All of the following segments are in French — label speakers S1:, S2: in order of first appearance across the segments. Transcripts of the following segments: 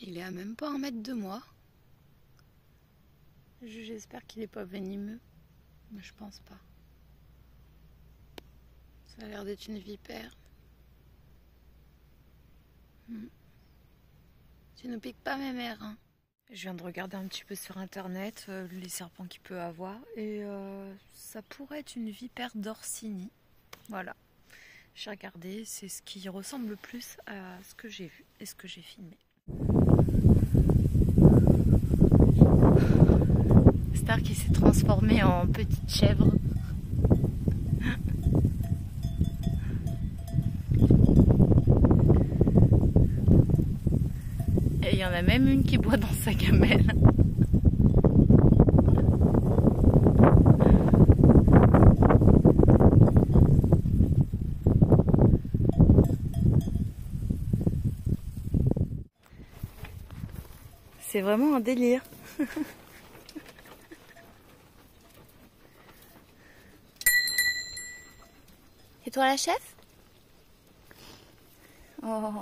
S1: Il est à même pas 1 mètre de moi. J'espère qu'il est pas venimeux, mais je pense pas. Ça a l'air d'être une vipère. Tu ne piques pas mes mères, hein. Je viens de regarder un petit peu sur internet les serpents qu'il peut avoir et ça pourrait être une vipère d'Orsini. Voilà, j'ai regardé, c'est ce qui ressemble le plus à ce que j'ai vu et ce que j'ai filmé. Star qui s'est transformée en petite chèvre. Et il y en a même une qui boit dans sa gamelle. C'est vraiment un délire. Et toi la chef? Oh,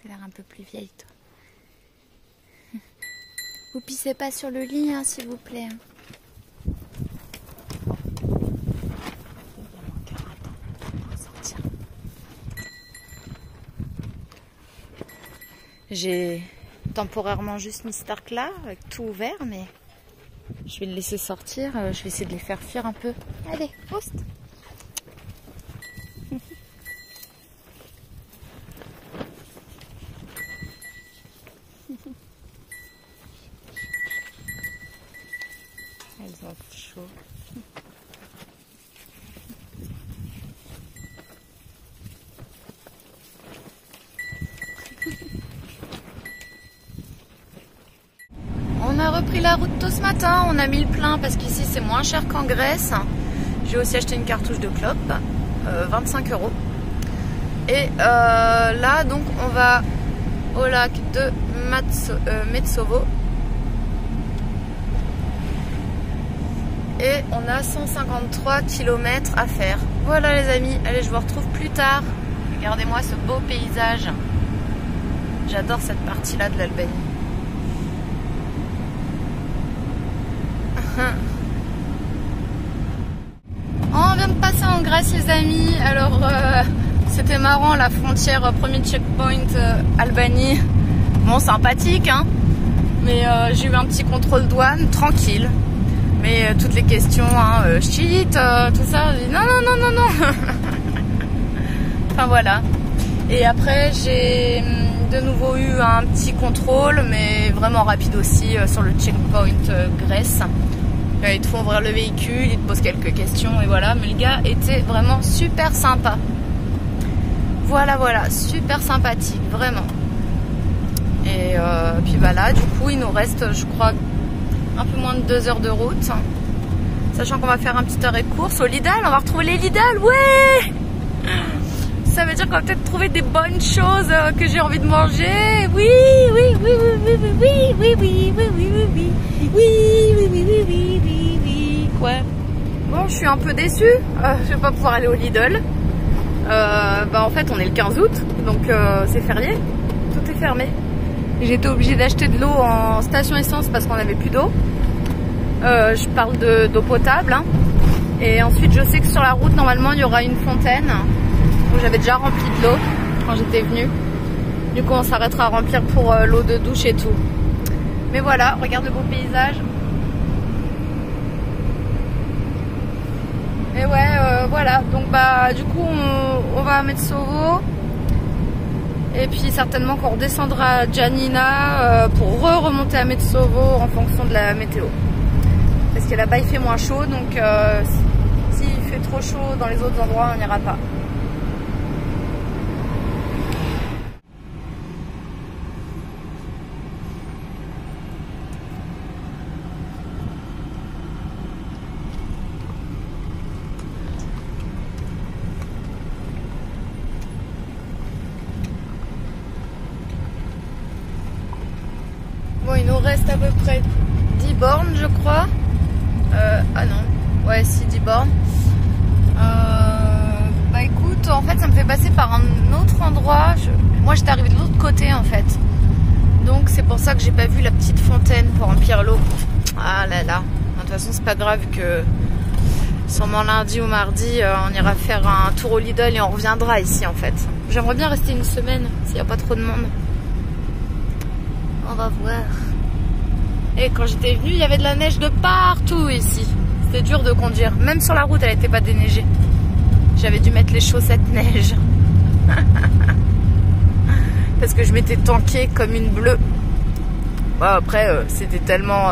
S1: t'as l'air un peu plus vieille toi. Vous pissez pas sur le lit, hein, s'il vous plaît. J'ai temporairement juste mis Stark là, avec tout ouvert, mais je vais le laisser sortir. Je vais essayer de les faire fuir un peu. Allez, poste. Elles ont chaud. On a repris la route tôt ce matin, on a mis le plein parce qu'ici c'est moins cher qu'en Grèce. J'ai aussi acheté une cartouche de clope, 25 €. Et là donc on va au lac de Metsovo. Et on a 153 km à faire. Voilà les amis, allez je vous retrouve plus tard. Regardez-moi ce beau paysage. J'adore cette partie-là de l'Albanie. On vient de passer en Grèce les amis. Alors c'était marrant la frontière, premier checkpoint Albanie. Bon sympathique hein. Mais j'ai eu un petit contrôle douane, tranquille. Mais toutes les questions, hein, chiite, tout ça, j'ai dit non, non, non, non, non. Enfin voilà. Et après, j'ai de nouveau eu un petit contrôle, mais vraiment rapide aussi, sur le checkpoint Grèce. Ils te font ouvrir le véhicule, ils te posent quelques questions, et voilà. Mais le gars était vraiment super sympa. Voilà, voilà, super sympathique, vraiment. Et puis voilà, du coup, il nous reste, je crois, un peu moins de 2 heures de route. Sachant qu'on va faire un petit arrêt de course au Lidl. On va retrouver les Lidl, ouais. Ça veut dire qu'on va peut-être trouver des bonnes choses que j'ai envie de manger. Oui, oui, oui, oui, oui, oui, oui, oui, oui, oui, oui, oui, oui, oui, oui, oui, oui, oui, oui, quoi. Bon, je suis un peu déçue. Je vais pas pouvoir aller au Lidl. En fait, on est le 15 août, donc c'est férié. Tout est fermé. J'étais obligée d'acheter de l'eau en station essence parce qu'on n'avait plus d'eau. Je parle d'eau potable. Hein. Et ensuite, je sais que sur la route, normalement, il y aura une fontaine où j'avais déjà rempli de l'eau quand j'étais venue. Du coup, on s'arrêtera à remplir pour l'eau de douche et tout. Mais voilà, regarde le beau paysage. Et ouais, voilà. Donc, du coup, on va à Metsovo. Et puis certainement qu'on redescendra à Janina pour remonter à Metsovo en fonction de la météo. Parce que là-bas il fait moins chaud, donc s'il fait trop chaud dans les autres endroits, on n'ira pas. Bon, il nous reste à peu près 10 bornes, je crois. Ah non, ouais, si 10 bornes. Écoute, en fait, ça me fait passer par un autre endroit. Moi, j'étais arrivée de l'autre côté, en fait. Donc c'est pour ça que j'ai pas vu la petite fontaine pour remplir l'eau. Ah là là. De toute façon c'est pas grave que sûrement lundi ou mardi on ira faire un tour au Lidl et on reviendra ici en fait. J'aimerais bien rester une semaine s'il n'y a pas trop de monde. On va voir. Et quand j'étais venue il y avait de la neige de partout ici. C'était dur de conduire. Même sur la route elle n'était pas déneigée. J'avais dû mettre les chaussettes neige. Parce que je m'étais tankée comme une bleue. Bon, après c'était tellement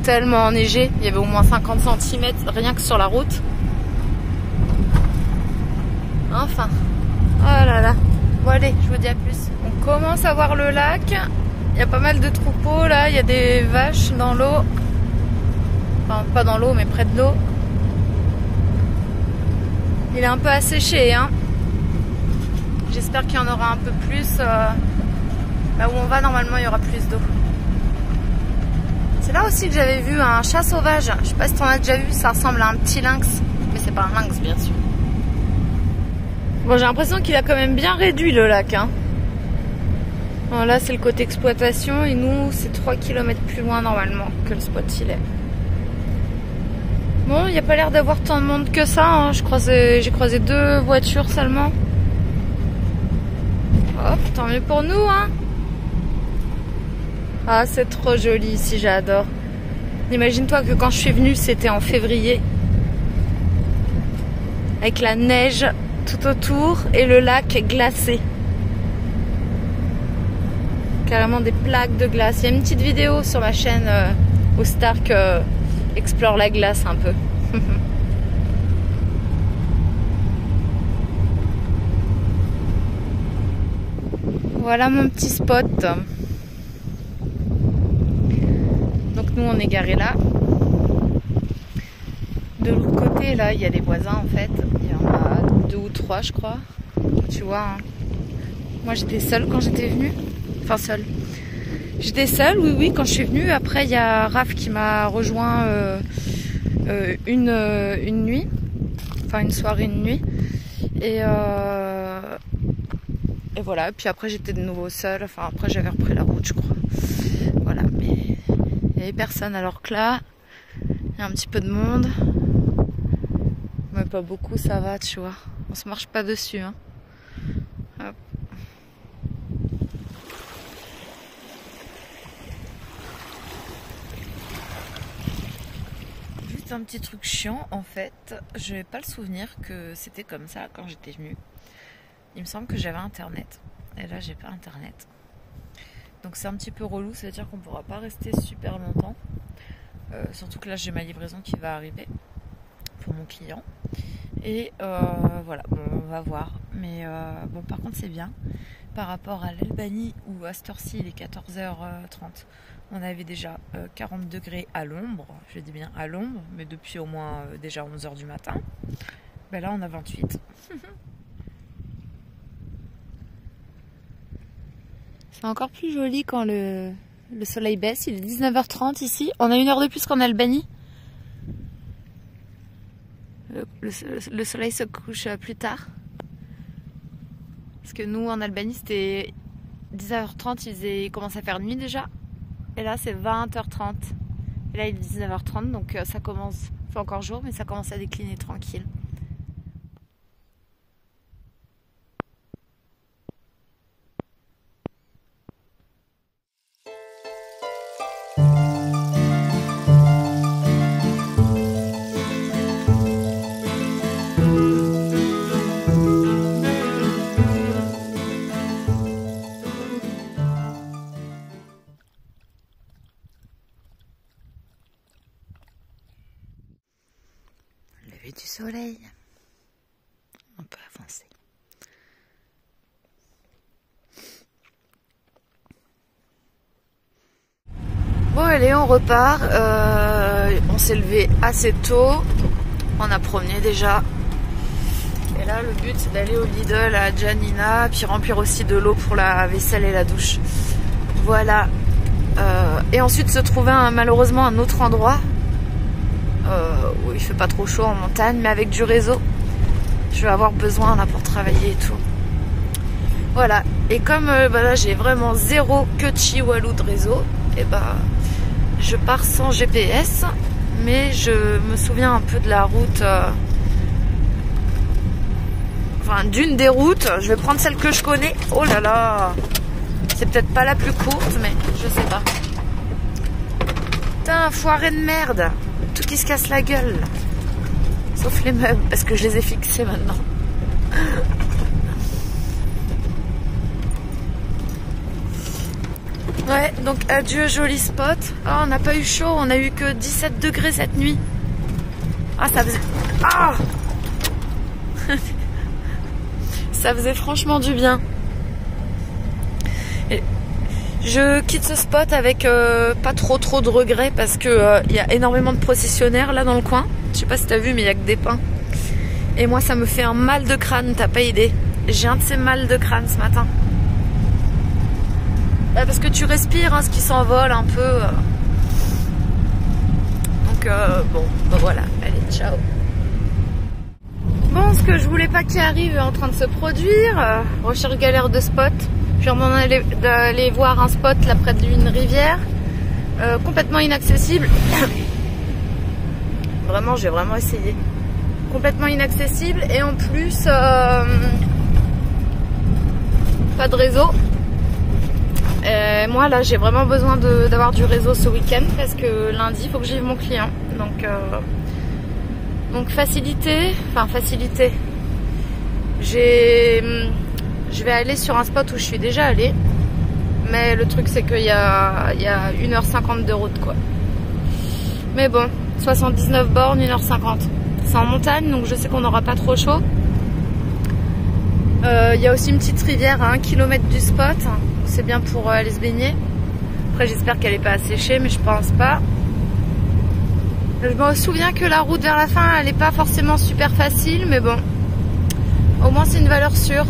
S1: enneigé. Il y avait au moins 50 cm rien que sur la route. Enfin. Oh là là. Bon allez, je vous dis à plus. On commence à voir le lac. Il y a pas mal de troupeaux là. Il y a des vaches dans l'eau. Enfin pas dans l'eau mais près de l'eau. Il est un peu asséché hein. J'espère qu'il y en aura un peu plus. Là où on va normalement il y aura plus d'eau. C'est là aussi que j'avais vu un chat sauvage. Je sais pas si t'en as déjà vu, ça ressemble à un petit lynx. Mais c'est pas un lynx bien sûr. Bon j'ai l'impression qu'il a quand même bien réduit le lac hein. Bon, là c'est le côté exploitation et nous c'est 3 km plus loin normalement que le spot il est. Bon il n'y a pas l'air d'avoir tant de monde que ça hein. J'ai croisé 2 voitures seulement. Hop, tant mieux pour nous hein. Ah c'est trop joli ici, j'adore. Imagine-toi que quand je suis venue c'était en février. Avec la neige tout autour et le lac glacé. Carrément des plaques de glace. Il y a une petite vidéo sur ma chaîne où Stark explore la glace un peu. Voilà mon petit spot. Donc nous on est garé là. De l'autre côté là il y a des voisins en fait. Il y en a 2 ou 3 je crois. Tu vois hein. Moi j'étais seule quand j'étais venue. Enfin seule. J'étais seule oui quand je suis venue. Après il y a Raph qui m'a rejoint une nuit. Enfin une soirée, une nuit. Et voilà, puis après j'étais de nouveau seule, enfin après j'avais repris la route je crois. Voilà, mais il n'y avait personne alors que là, il y a un petit peu de monde. Mais pas beaucoup, ça va, tu vois. On se marche pas dessus. Hein. Hop. Juste un petit truc chiant en fait, je n'ai pas le souvenir que c'était comme ça quand j'étais venue. Il me semble que j'avais internet et là j'ai pas internet, donc c'est un petit peu relou, ça veut dire qu'on pourra pas rester super longtemps, surtout que là j'ai ma livraison qui va arriver pour mon client et voilà, bon, on va voir, mais bon par contre c'est bien par rapport à l'Albanie où à cette heure-ci il est 14h30, on avait déjà 40 degrés à l'ombre, je dis bien à l'ombre, mais depuis au moins déjà 11h du matin, ben là on a 28. C'est encore plus joli quand le soleil baisse. Il est 19h30 ici. On a 1 heure de plus qu'en Albanie. Le soleil se couche plus tard. Parce que nous en Albanie c'était 19h30, il commençait à faire nuit déjà. Et là c'est 20h30. Et là il est 19h30 donc ça commence, il fait encore jour mais ça commence à décliner tranquille. Lever du soleil. On peut avancer. Bon allez, on repart. On s'est levé assez tôt. On a promené déjà. Et là le but c'est d'aller au Lidl à Janina, puis remplir aussi de l'eau pour la vaisselle et la douche. Voilà. Et ensuite se trouver malheureusement un autre endroit où il fait pas trop chaud en montagne, mais avec du réseau. Je vais avoir besoin là pour travailler et tout. Voilà, et comme là j'ai vraiment zéro que chihuahua de réseau, et je pars sans GPS, mais je me souviens un peu de la route, enfin d'une des routes. Je vais prendre celle que je connais. Oh là là, c'est peut-être pas la plus courte, mais je sais pas. Putain, foiré de merde, tout qui se casse la gueule, sauf les meubles parce que je les ai fixés maintenant. Ouais, donc adieu joli spot. Oh, on n'a pas eu chaud, on a eu que 17 degrés cette nuit. Ah, ça faisait... Ah ça faisait franchement du bien. Et je quitte ce spot avec pas trop de regrets parce que y a énormément de processionnaires là dans le coin. Je sais pas si t'as vu, mais il y a que des pins. Et moi, ça me fait un mal de crâne, t'as pas idée. J'ai un de ces mal de crâne ce matin. Parce que tu respires hein, ce qui s'envole un peu. Donc bon, voilà, allez, ciao. Bon, ce que je voulais pas qu'il arrive est en train de se produire. Recherche galère de spot. Je viens d'aller voir un spot là près d'une rivière. Complètement inaccessible. Vraiment, j'ai vraiment essayé. Complètement inaccessible et en plus pas de réseau. Moi là j'ai vraiment besoin d'avoir du réseau ce week-end parce que lundi il faut que j'y vive mon client, donc facilité, je vais aller sur un spot où je suis déjà allée, mais le truc c'est qu'il y a 1h50 de route quoi, mais bon 79 bornes, 1h50, c'est en montagne donc je sais qu'on n'aura pas trop chaud. Il y a aussi une petite rivière à 1 km du spot. C'est bien pour aller se baigner. Après j'espère qu'elle n'est pas asséchée, mais je pense pas. Je me souviens que la route vers la fin elle n'est pas forcément super facile, mais bon, au moins c'est une valeur sûre.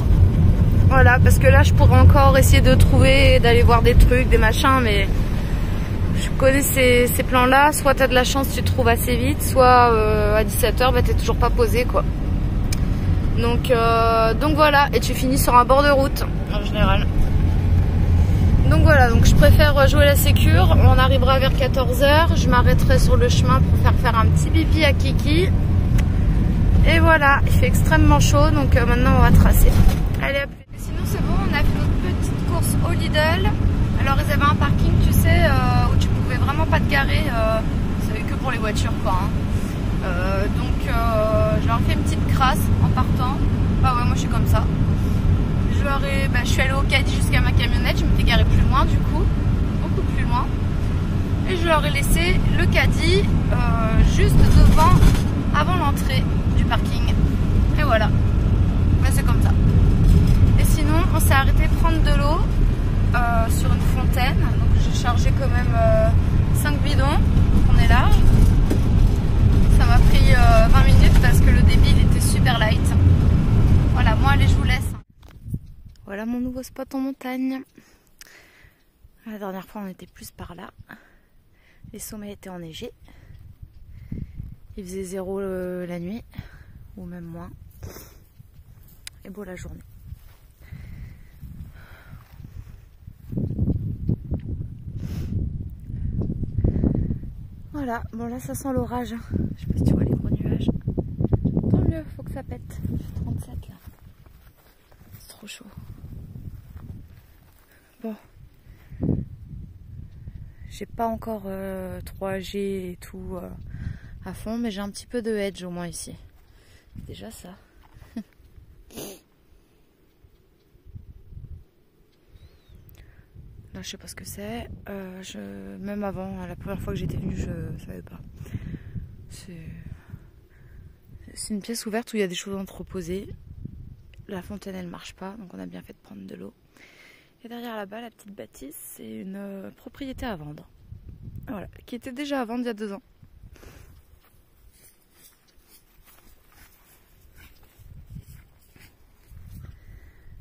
S1: Voilà, parce que là je pourrais encore essayer de trouver, d'aller voir des trucs, des machins, mais je connais ces plans là. Soit tu as de la chance, tu trouves assez vite, soit à 17h t'es toujours pas posé quoi. Donc voilà, et tu finis sur un bord de route en général. Donc voilà, donc je préfère jouer la sécure. On arrivera vers 14h, je m'arrêterai sur le chemin pour faire un petit pipi à Kiki. Et voilà, il fait extrêmement chaud, donc maintenant on va tracer. Allez, à plus. Et sinon c'est bon, on a fait notre petite course au Lidl. Alors ils avaient un parking, tu sais, où tu pouvais vraiment pas te garer, c'est que pour les voitures quoi. Hein. Je leur ai fait une petite crasse en partant. Bah ouais, moi je suis comme ça. Je suis allée au caddie jusqu'à ma camionnette. Je m'étais garée plus loin du coup, beaucoup plus loin. Et je leur ai laissé le caddie juste devant, avant l'entrée du parking. Et voilà. Bah, c'est comme ça. Et sinon, on s'est arrêté prendre de l'eau sur une fontaine. Donc j'ai chargé quand même 5 bidons. Donc on est large. Ça m'a pris 20 minutes parce que le débit il était super light. Voilà, moi allez, je vous laisse. Voilà mon nouveau spot en montagne. La dernière fois on était plus par là. Les sommets étaient enneigés. Il faisait 0 la nuit, ou même moins. Et beau la journée. Voilà, bon là ça sent l'orage. Je sais pas si tu vois les gros nuages. Tant mieux, faut que ça pète. Il fait 37 là. C'est trop chaud. Bon. J'ai pas encore 3G et tout à fond, mais j'ai un petit peu de edge au moins ici. C'est déjà ça. Là, je sais pas ce que c'est. Même avant, la première fois que j'étais venue, je savais pas. C'est une pièce ouverte où il y a des choses entreposées. La fontaine, elle marche pas, donc on a bien fait de prendre de l'eau. Et derrière là-bas, la petite bâtisse, c'est une propriété à vendre. Voilà, qui était déjà à vendre il y a 2 ans.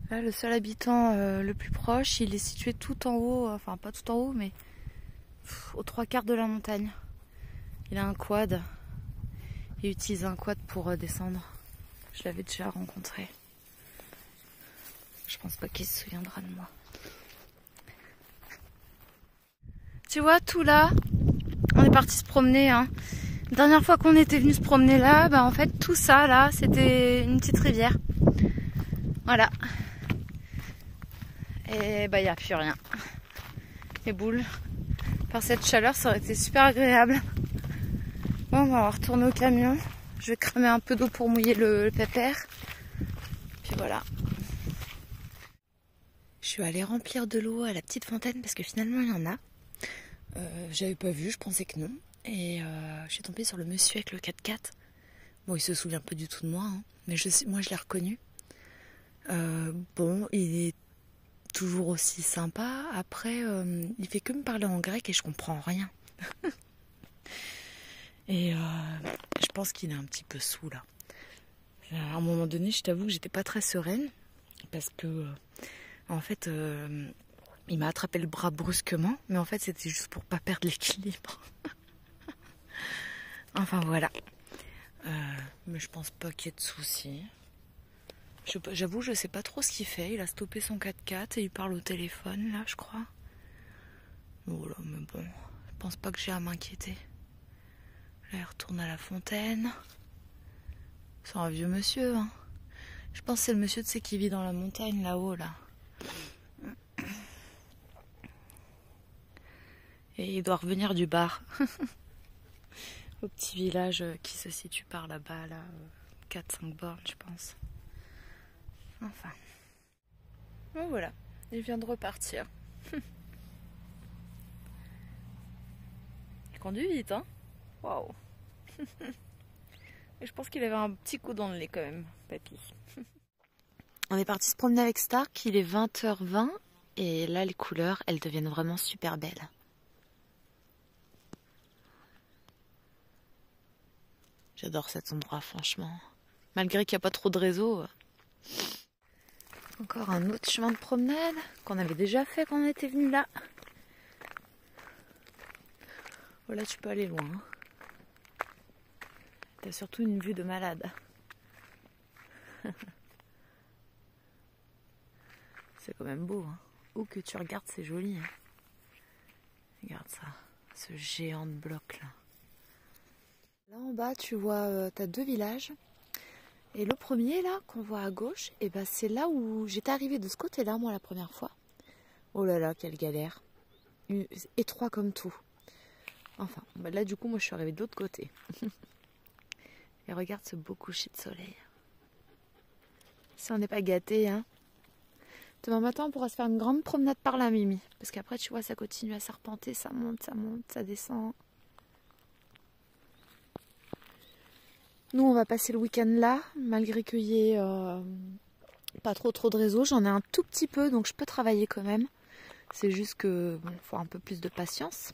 S1: Là, le seul habitant le plus proche, il est situé tout en haut, enfin pas tout en haut, mais aux 3/4 de la montagne. Il a un quad. Il utilise un quad pour descendre. Je l'avais déjà rencontré. Je pense pas qu'il se souviendra de moi. Tu vois, tout là, on est parti se promener. Hein. Dernière fois qu'on était venu se promener là, bah en fait tout ça là, c'était une petite rivière. Voilà. Et bah il n'y a plus rien. Les boules. Par cette chaleur, ça aurait été super agréable. Bon, on va retourner au camion. Je vais cramer un peu d'eau pour mouiller le pépère. Puis voilà. Je suis allée remplir de l'eau à la petite fontaine parce que finalement il y en a. J'avais pas vu, je pensais que non. Et je suis tombée sur le monsieur avec le 4x4. Bon, il se souvient pas du tout de moi, hein, mais moi je l'ai reconnu. Bon, il est toujours aussi sympa. Après, il fait que me parler en grec et je comprends rien. Et je pense qu'il est un petit peu saoul là. À un moment donné, je t'avoue que j'étais pas très sereine parce que en fait, il m'a attrapé le bras brusquement, mais en fait, c'était juste pour pas perdre l'équilibre. Enfin voilà. Mais je pense pas qu'il y ait de soucis. J'avoue, je sais pas trop ce qu'il fait. Il a stoppé son 4x4 et il parle au téléphone, là, je crois. Voilà, mais bon, je pense pas que j'ai à m'inquiéter. Là, il retourne à la fontaine. C'est un vieux monsieur, hein. Je pense que c'est le monsieur, tu sais, qui vit dans la montagne, là-haut, là. Et il doit revenir du bar. Au petit village qui se situe par là-bas, là, 4-5 bornes, je pense. Enfin. Bon, voilà, il vient de repartir. Il conduit vite, hein. Waouh. Et je pense qu'il avait un petit coup dans le nez quand même, papy. On est parti se promener avec Stark, il est 20h20 et là les couleurs, elles deviennent vraiment super belles. J'adore cet endroit, franchement. Malgré qu'il n'y a pas trop de réseau. Encore un autre chemin de promenade qu'on avait déjà fait quand on était venu là. Voilà, tu peux aller loin. T'as surtout une vue de malade. C'est quand même beau. Hein. Où que tu regardes, c'est joli. Hein. Regarde ça, ce géant de bloc là. Là en bas, tu vois, t'as deux villages. Et le premier là, qu'on voit à gauche, et ben c'est là où j'étais arrivée de ce côté-là, moi, la première fois. Oh là là, quelle galère. Étroit comme tout. Enfin, bah là du coup, moi je suis arrivée de l'autre côté. Et regarde ce beau coucher de soleil. Si on n'est pas gâtés, hein. Demain matin, on pourra se faire une grande promenade par là, Mimi. Parce qu'après, tu vois, ça continue à serpenter, ça monte, ça descend. Nous, on va passer le week-end là, malgré qu'il y ait pas trop de réseau. J'en ai un tout petit peu, donc je peux travailler quand même. C'est juste que bon, faut un peu plus de patience.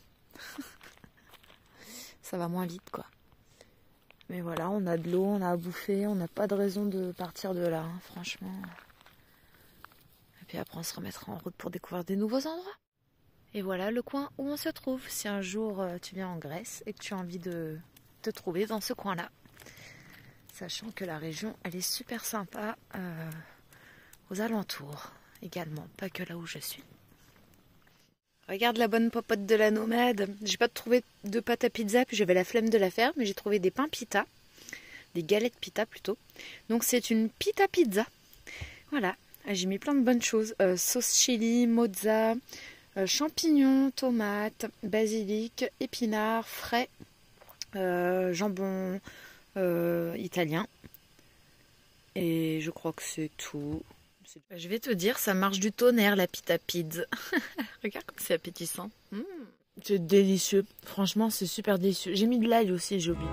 S1: Ça va moins vite, quoi. Mais voilà, on a de l'eau, on a à bouffer, on n'a pas de raison de partir de là, hein, franchement. Et puis après, on se remettra en route pour découvrir des nouveaux endroits. Et voilà le coin où on se trouve. Si un jour tu viens en Grèce et que tu as envie de te trouver dans ce coin-là. Sachant que la région, elle est super sympa aux alentours également, pas que là où je suis. Regarde la bonne popote de la nomade. J'ai pas trouvé de pâte à pizza, puis j'avais la flemme de la faire, mais j'ai trouvé des pains pita, des galettes pita plutôt. Donc c'est une pita pizza. Voilà, j'ai mis plein de bonnes choses. Sauce chili, mozza, champignons, tomates, basilic, épinards, frais, jambon italien. Et je crois que c'est tout. Je vais te dire, ça marche du tonnerre la pita pizza. Regarde comme c'est appétissant. C'est délicieux. Franchement, c'est super délicieux. J'ai mis de l'ail aussi, j'ai oublié.